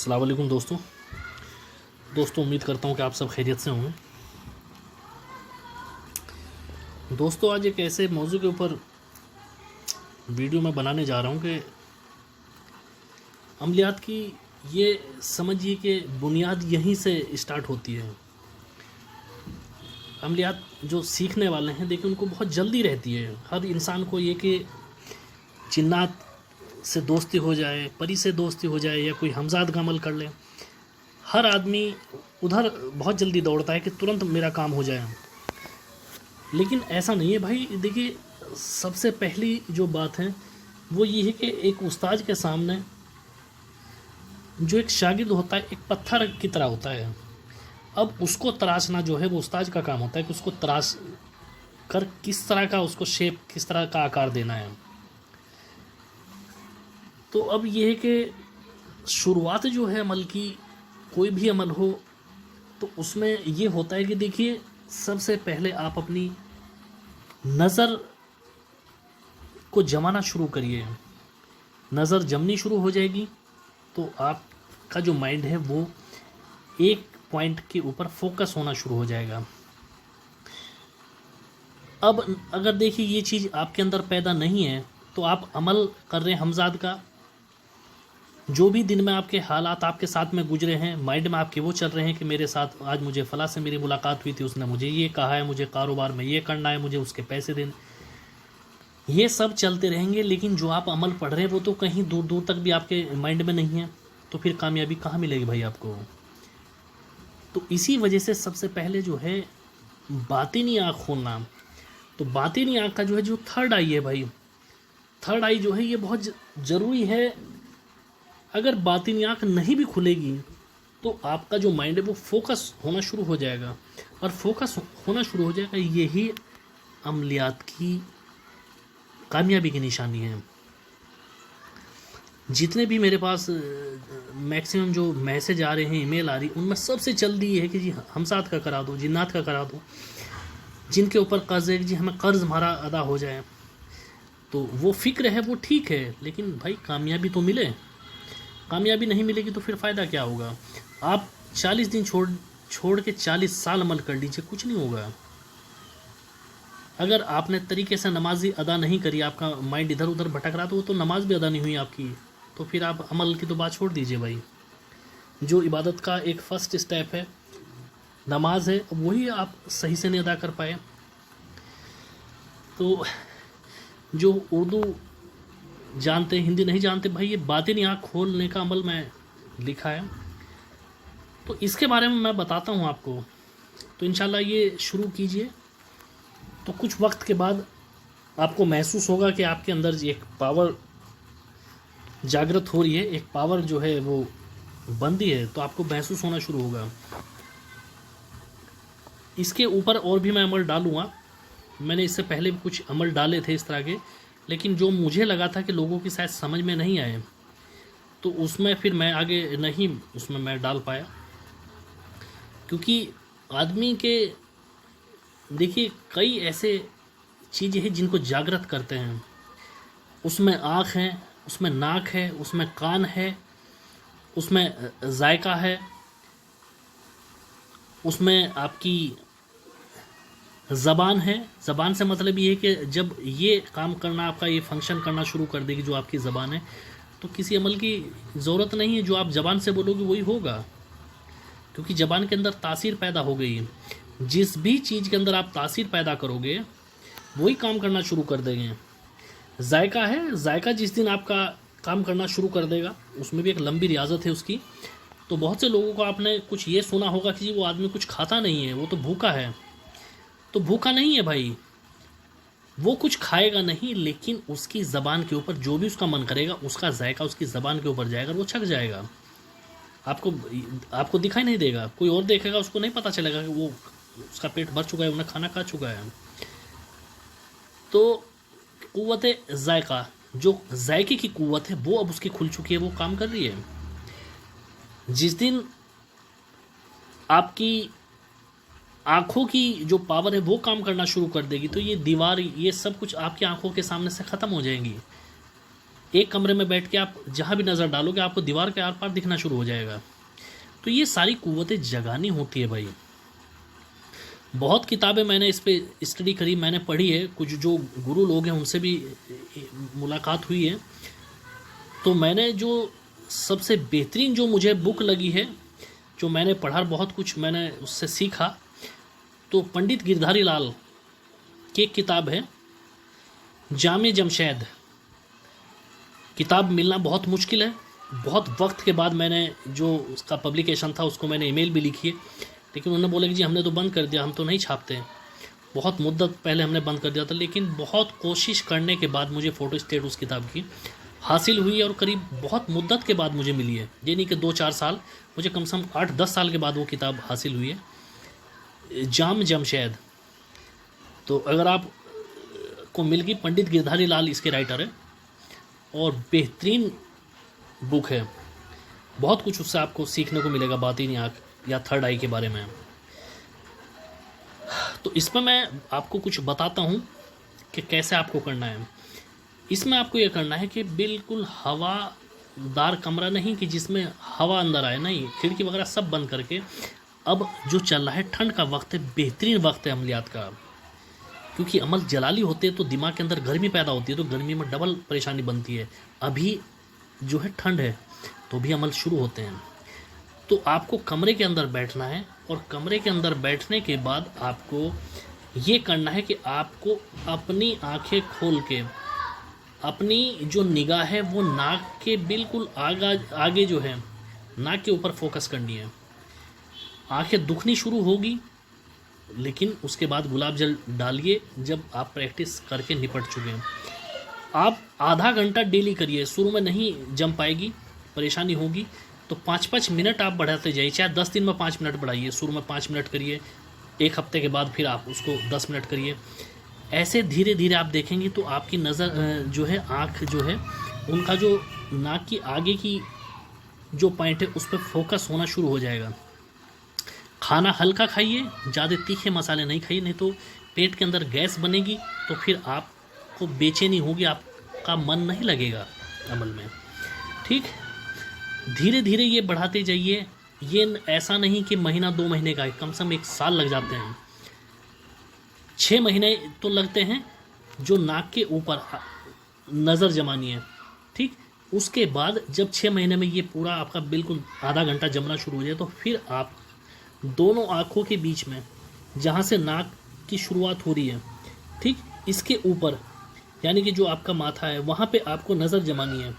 अस्सलाम वालेकुम दोस्तों उम्मीद करता हूँ कि आप सब खैरियत से होंगे। दोस्तों आज एक ऐसे मौजू के ऊपर वीडियो मैं बनाने जा रहा हूँ कि अमलियात की ये समझिए कि बुनियाद यहीं से स्टार्ट होती है। अमलियात जो सीखने वाले हैं देखिए उनको बहुत जल्दी रहती है। हर इंसान को ये कि जिन्नात से दोस्ती हो जाए, परी से दोस्ती हो जाए या कोई हमजाद का अमल कर ले, हर आदमी उधर बहुत जल्दी दौड़ता है कि तुरंत मेरा काम हो जाए। लेकिन ऐसा नहीं है भाई। देखिए सबसे पहली जो बात है वो ये है कि एक उस्ताद के सामने जो एक शागिर्द होता है एक पत्थर की तरह होता है। अब उसको तराशना जो है वो उस्ताद का काम होता है कि उसको तराश कर किस तरह का उसको शेप, किस तरह का आकार देना है। तो अब ये है कि शुरुआत जो है अमल की, कोई भी अमल हो तो उसमें ये होता है कि देखिए सबसे पहले आप अपनी नज़र को जमाना शुरू करिए। नज़र जमनी शुरू हो जाएगी तो आपका जो माइंड है वो एक पॉइंट के ऊपर फोकस होना शुरू हो जाएगा। अब अगर देखिए ये चीज़ आपके अंदर पैदा नहीं है तो आप अमल कर रहे हैं हमजाद का, जो भी दिन में आपके हालात आपके साथ में गुजरे हैं, माइंड में आपके वो चल रहे हैं कि मेरे साथ आज मुझे फ़लाँ से मेरी मुलाकात हुई थी, उसने मुझे ये कहा है, मुझे कारोबार में ये करना है, मुझे उसके पैसे देने, ये सब चलते रहेंगे। लेकिन जो आप अमल पढ़ रहे हैं वो तो कहीं दूर दूर तक भी आपके माइंड में नहीं है, तो फिर कामयाबी कहाँ मिलेगी भाई आपको। तो इसी वजह से सबसे पहले जो है बातिनी आँख खोलना। तो बातिनी आँख का जो है जो थर्ड आई है भाई, थर्ड आई जो है ये बहुत ज़रूरी है। अगर बातिनी आँख नहीं भी खुलेगी तो आपका जो माइंड है वो फोकस होना शुरू हो जाएगा, और फोकस होना शुरू हो जाएगा यही अमलियात की कामयाबी की निशानी है। जितने भी मेरे पास मैक्सिमम जो मैसेज आ रहे हैं, ईमेल आ रही, उनमें सबसे जल्दी ये है कि जी हमसाद का करा दो, जिन्नात का करा दो, जिनके ऊपर कर्ज़ है कि जी हमें कर्ज़ हमारा अदा हो जाए। तो वो फ़िक्र है वो ठीक है, लेकिन भाई कामयाबी तो मिले। कामयाबी नहीं मिलेगी तो फिर फ़ायदा क्या होगा। आप 40 दिन छोड़ के 40 साल अमल कर लीजिए, कुछ नहीं होगा। अगर आपने तरीके से नमाज़ी अदा नहीं करी, आपका माइंड इधर उधर भटक रहा तो वो तो नमाज भी अदा नहीं हुई आपकी, तो फिर आप अमल की तो बात छोड़ दीजिए भाई। जो इबादत का एक फ़र्स्ट स्टेप है नमाज है, वही आप सही से नहीं अदा कर पाए। तो जो उर्दू जानते हिंदी नहीं जानते भाई, ये बातिनी आँख खोलने का अमल मैं लिखा है, तो इसके बारे में मैं बताता हूँ आपको। तो इंशाल्लाह ये शुरू कीजिए, तो कुछ वक्त के बाद आपको महसूस होगा कि आपके अंदर एक पावर जागृत हो रही है, एक पावर जो है वो बंदी है, तो आपको महसूस होना शुरू होगा। इसके ऊपर और भी मैं अमल डालूँगा। मैंने इससे पहले भी कुछ अमल डाले थे इस तरह के, लेकिन जो मुझे लगा था कि लोगों की शायद समझ में नहीं आए, तो उसमें फिर मैं आगे नहीं उसमें मैं डाल पाया। क्योंकि आदमी के देखिए कई ऐसे चीज़ें हैं जिनको जागृत करते हैं। उसमें आँख है, उसमें नाक है, उसमें कान है, उसमें जायका है, उसमें आपकी ज़बान है। ज़बान से मतलब ये है कि जब ये काम करना, आपका ये फंक्शन करना शुरू कर देगी जो आपकी ज़बान है, तो किसी अमल की ज़रूरत नहीं है। जो आप ज़बान से बोलोगे वही होगा, क्योंकि ज़बान के अंदर तासीर पैदा हो गई है। जिस भी चीज़ के अंदर आप तासीर पैदा करोगे वही काम करना शुरू कर देंगे। जायका है, जायका जिस दिन आपका काम करना शुरू कर देगा, उसमें भी एक लंबी रियाजत है उसकी। तो बहुत से लोगों को आपने कुछ ये सुना होगा कि जी वो आदमी कुछ खाता नहीं है, वो तो भूखा है। तो भूखा नहीं है भाई, वो कुछ खाएगा नहीं, लेकिन उसकी ज़बान के ऊपर जो भी उसका मन करेगा उसका जायका उसकी ज़बान के ऊपर जाएगा और वो छक जाएगा। आपको दिखाई नहीं देगा, कोई और देखेगा उसको नहीं पता चलेगा कि वो उसका पेट भर चुका है, उन्हें खाना खा चुका है। तो क़ुव्वत जायका, जो जायके की क़ुव्वत है वो अब उसकी खुल चुकी है, वो काम कर रही है। जिस दिन आपकी आँखों की जो पावर है वो काम करना शुरू कर देगी, तो ये दीवार, ये सब कुछ आपकी आँखों के सामने से ख़त्म हो जाएंगी। एक कमरे में बैठ के आप जहाँ भी नज़र डालोगे आपको दीवार के आर पार दिखना शुरू हो जाएगा। तो ये सारी कुव्वतें जगानी होती है भाई। बहुत किताबें मैंने इस पे स्टडी करी, मैंने पढ़ी है, कुछ जो गुरु लोग हैं उनसे भी मुलाकात हुई है। तो मैंने जो सबसे बेहतरीन जो मुझे बुक लगी है, जो मैंने पढ़ा, बहुत कुछ मैंने उससे सीखा, तो पंडित गिरधारी लाल की एक किताब है जामे जमशेद। किताब मिलना बहुत मुश्किल है, बहुत वक्त के बाद मैंने जो उसका पब्लिकेशन था उसको मैंने ईमेल भी लिखी है, लेकिन उन्होंने बोला कि जी हमने तो बंद कर दिया, हम तो नहीं छापते हैं। बहुत मुद्दत पहले हमने बंद कर दिया था, लेकिन बहुत कोशिश करने के बाद मुझे फ़ोटो स्टेट उस किताब की हासिल हुई है और करीब बहुत मुद्दत के बाद मुझे मिली है। ये नहीं कि 2-4 साल, मुझे कम से कम 8-10 साल के बाद वो किताब हासिल हुई है, जाम जमशेद। तो अगर आप को मिल गई, पंडित गिरधारी लाल इसके राइटर है और बेहतरीन बुक है। बहुत कुछ उससे आपको सीखने को मिलेगा, बातिनी आँख या थर्ड आई के बारे में। तो इसमें मैं आपको कुछ बताता हूँ कि कैसे आपको करना है। इसमें आपको ये करना है कि बिल्कुल हवादार कमरा नहीं कि जिसमें हवा अंदर आए, नहीं, खिड़की वगैरह सब बंद करके। अब जो चल रहा है ठंड का वक्त है, बेहतरीन वक्त है अमलियात का, क्योंकि अमल जलाली होते हैं तो दिमाग के अंदर गर्मी पैदा होती है, तो गर्मी में डबल परेशानी बनती है। अभी जो है ठंड है तो भी अमल शुरू होते हैं। तो आपको कमरे के अंदर बैठना है और कमरे के अंदर बैठने के बाद आपको ये करना है कि आपको अपनी आंखें खोल के अपनी जो निगाह है वो नाक के बिल्कुल आगे जो है नाक के ऊपर फोकस करनी है। आंखें दुखनी शुरू होगी, लेकिन उसके बाद गुलाब जल डालिए जब आप प्रैक्टिस करके निपट चुके हैं। आप आधा घंटा डेली करिए, शुरू में नहीं जम पाएगी, परेशानी होगी, तो 5-5 मिनट आप बढ़ाते जाइए। चाहे 10 दिन में 5 मिनट बढ़ाइए, शुरू में 5 मिनट करिए, एक हफ्ते के बाद फिर आप उसको 10 मिनट करिए। ऐसे धीरे धीरे आप देखेंगे तो आपकी नज़र जो है, आँख जो है, उनका जो नाक की आगे की जो पॉइंट है उस पर फोकस होना शुरू हो जाएगा। खाना हल्का खाइए, ज़्यादा तीखे मसाले नहीं खाइए, नहीं तो पेट के अंदर गैस बनेगी, तो फिर आपको बेचैनी होगी, आपका मन नहीं लगेगा अमल में। ठीक, धीरे धीरे ये बढ़ाते जाइए। ये ऐसा नहीं कि महीना 2 महीने का है, कम से कम 1 साल लग जाते हैं। 6 महीने तो लगते हैं जो नाक के ऊपर नज़र जमानी है। ठीक, उसके बाद जब 6 महीने में ये पूरा आपका बिल्कुल आधा घंटा जमना शुरू हो जाए, तो फिर आप दोनों आँखों के बीच में जहाँ से नाक की शुरुआत हो रही है, ठीक, इसके ऊपर यानी कि जो आपका माथा है वहाँ पे आपको नज़र जमानी है।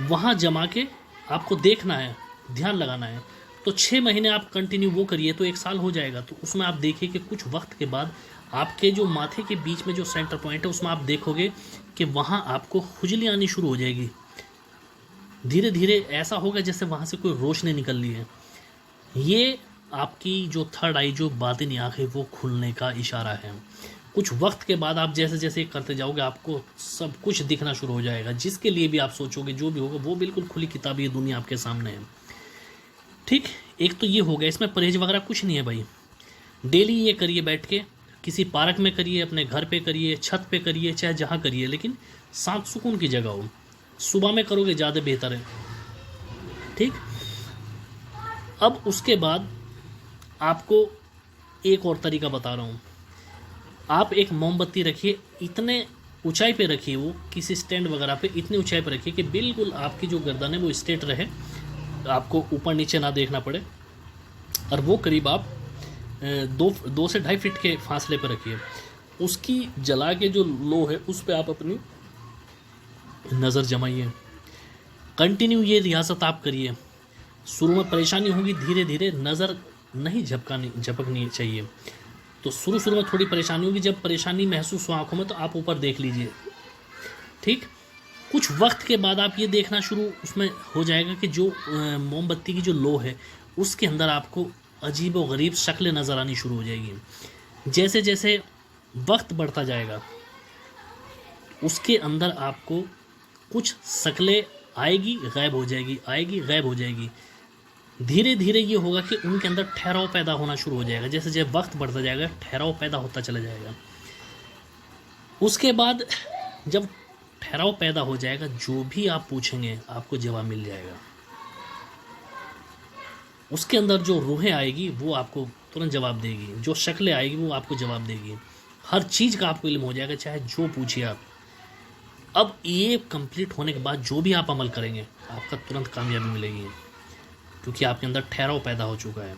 वहाँ जमा के आपको देखना है, ध्यान लगाना है। तो 6 महीने आप कंटिन्यू वो करिए तो 1 साल हो जाएगा। तो उसमें आप देखिए कि कुछ वक्त के बाद आपके जो माथे के बीच में जो सेंटर पॉइंट है उसमें आप देखोगे कि वहाँ आपको खुजली आनी शुरू हो जाएगी। धीरे धीरे ऐसा होगा जैसे वहाँ से कोई रोशनी निकल रही है। ये आपकी जो थर्ड आई, जो बातिनी आँख है, वो खुलने का इशारा है। कुछ वक्त के बाद आप जैसे जैसे करते जाओगे आपको सब कुछ दिखना शुरू हो जाएगा। जिसके लिए भी आप सोचोगे, जो भी होगा, वो बिल्कुल खुली किताब, ये दुनिया आपके सामने है। ठीक, एक तो ये हो गया, इसमें परहेज वगैरह कुछ नहीं है भाई। डेली ये करिए, बैठ के किसी पार्क में करिए, अपने घर पे करिए, छत पे करिए, चाहे जहाँ करिए, लेकिन शांत सुकून की जगह हो। सुबह में करोगे ज़्यादा बेहतर है। ठीक, अब उसके बाद आपको एक और तरीका बता रहा हूँ। आप एक मोमबत्ती रखिए, इतने ऊंचाई पे रखिए, वो किसी स्टैंड वगैरह पे इतनी ऊंचाई पे रखिए कि बिल्कुल आपकी जो गर्दन है वो स्ट्रेट रहे, आपको ऊपर नीचे ना देखना पड़े। और वो करीब आप 2 से 2.5 फीट के फासले पर रखिए। उसकी जला के जो लो है उस पर आप अपनी नज़र जमाइए। कंटिन्यू ये रियासत आप करिए। शुरू में परेशानी होगी, धीरे धीरे नज़र नहीं झपकनी चाहिए। तो शुरू में थोड़ी परेशानी होगी, जब परेशानी महसूस हो आँखों में तो आप ऊपर देख लीजिए। ठीक, कुछ वक्त के बाद आप ये देखना शुरू उसमें हो जाएगा कि जो मोमबत्ती की जो लो है उसके अंदर आपको अजीब व गरीब शक्लें नज़र आनी शुरू हो जाएगी। जैसे जैसे वक्त बढ़ता जाएगा उसके अंदर आपको कुछ शक्लें आएगी, गायब हो जाएगी, आएगी, गायब हो जाएगी। धीरे धीरे ये होगा कि उनके अंदर ठहराव पैदा होना शुरू हो जाएगा। जैसे जैसे वक्त बढ़ता जाएगा ठहराव पैदा होता चला जाएगा। उसके बाद जब ठहराव पैदा हो जाएगा, जो भी आप पूछेंगे आपको जवाब मिल जाएगा। उसके अंदर जो रूहें आएगी वो आपको तुरंत जवाब देगी, जो शक्लें आएगी वो आपको जवाब देगी, हर चीज़ का आपको इल्म हो जाएगा, चाहे जो पूछिए आप। अब ये कंप्लीट होने के बाद जो भी आप अमल करेंगे आपका तुरंत कामयाबी मिलेगी, क्योंकि आपके अंदर ठहराव पैदा हो चुका है।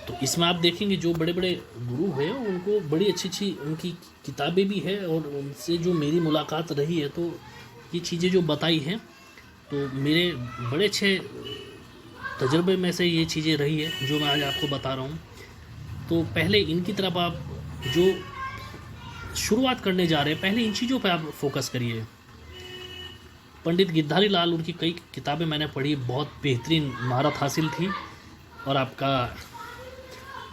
तो इसमें आप देखेंगे जो बड़े बड़े गुरु हैं उनको बड़ी अच्छी अच्छी उनकी किताबें भी है, और उनसे जो मेरी मुलाकात रही है तो ये चीज़ें जो बताई हैं तो मेरे बड़े अच्छे तजर्बे में से ये चीज़ें रही है जो मैं आज आपको बता रहा हूँ। तो पहले इनकी तरफ आप जो शुरुआत करने जा रहे हैं, पहले इन चीज़ों पर आप फोकस करिए। पंडित गिरधारी लाल, उनकी कई किताबें मैंने पढ़ी, बहुत बेहतरीन महारत हासिल थी। और आपका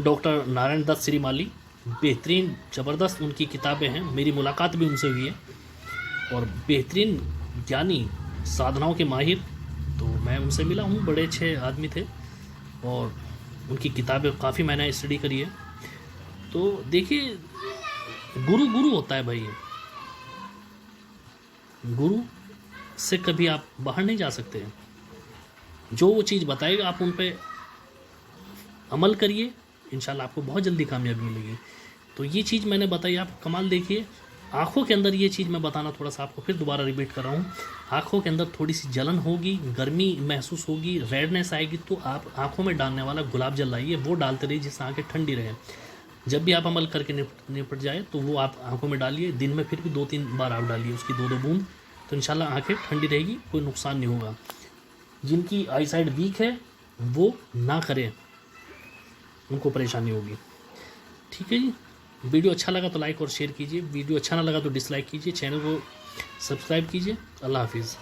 डॉक्टर नारायण दत्त श्रीमाली, बेहतरीन ज़बरदस्त उनकी किताबें हैं, मेरी मुलाकात भी उनसे हुई है, और बेहतरीन ज्ञानी, साधनाओं के माहिर, तो मैं उनसे मिला हूँ, बड़े अच्छे आदमी थे, और उनकी किताबें काफ़ी मैंने स्टडी करी है। तो देखिए, गुरु गुरु होता है भाई, गुरु से कभी आप बाहर नहीं जा सकते। जो वो चीज़ बताएगा आप उन पे अमल करिए, इंशाल्लाह आपको बहुत जल्दी कामयाबी मिलेगी। तो ये चीज़ मैंने बताई, आप कमाल देखिए। आँखों के अंदर ये चीज़ मैं बताना थोड़ा सा आपको फिर दोबारा रिपीट कर रहा हूँ, आँखों के अंदर थोड़ी सी जलन होगी, गर्मी महसूस होगी, रेडनेस आएगी, तो आप आँखों में डालने वाला गुलाब जल लाइए, वो डालते रहिए जिससे आँखें ठंडी रहे। जब भी आप अमल करके निपट जाए तो वो आप आँखों में डालिए, दिन में फिर भी 2-3 बार आप डालिए उसकी 2-2 बूंद, तो इंशाल्लाह आँखें ठंडी रहेगी, कोई नुकसान नहीं होगा। जिनकी आई साइड वीक है वो ना करें, उनको परेशानी होगी। ठीक है जी, वीडियो अच्छा लगा तो लाइक और शेयर कीजिए, वीडियो अच्छा ना लगा तो डिसलाइक कीजिए, चैनल को सब्सक्राइब कीजिए। अल्लाह हाफिज़।